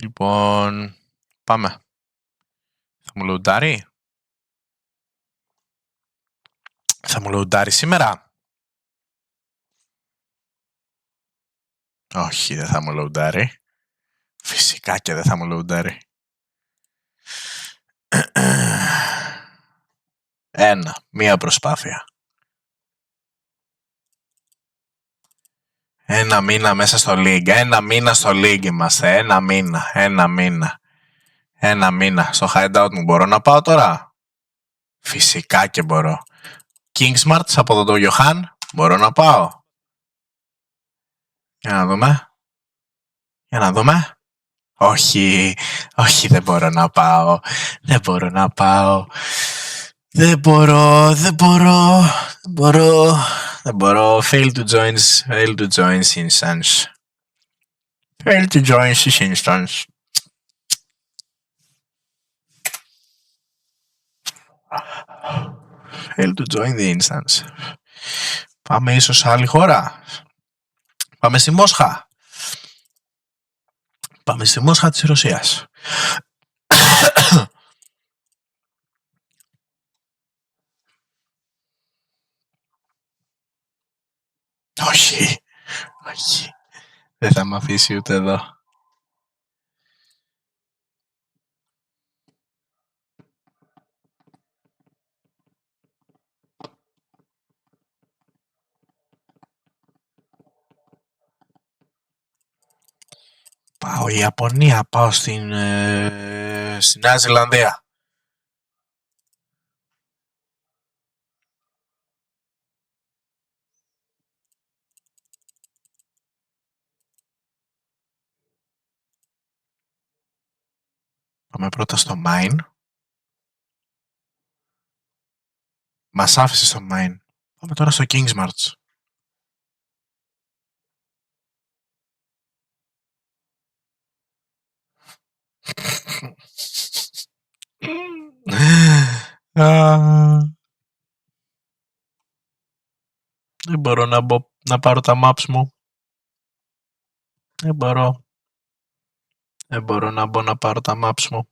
Λοιπόν, πάμε. Θα μου λοουντάρει. Θα μου λοουντάρει σήμερα. Όχι, δεν θα μου λοουντάρει. Φυσικά και δεν θα μου λοουντάρει. Μία προσπάθεια. Ένα μήνα μέσα στο League. Ένα μήνα στο League είμαστε. Ένα μήνα. Στο hideout μου μπορώ να πάω τώρα. Φυσικά και μπορώ. Kingsmart από εδώ το Γιωχάν. Μπορώ να πάω. Για να δούμε. Όχι, δεν μπορώ να πάω. Δεν μπορώ. Fail to join instance. Fail to join the instance. Πάμε ίσως σε άλλη χώρα. Πάμε στη Μόσχα. Πάμε στη Μόσχα της Ρωσίας. Όχι. Δεν θα μ' αφήσει ούτε εδώ. Πάω η Ιαπωνία, πάω στην Νέα Ζηλανδία. Πάμε πρώτα στο Mine. Μας άφησε στο Mine. Πάμε τώρα στο Kingsmart. Δεν μπορώ να πάρω τα maps μου. Δεν μπορώ να μπω να πάρω τα maps μου.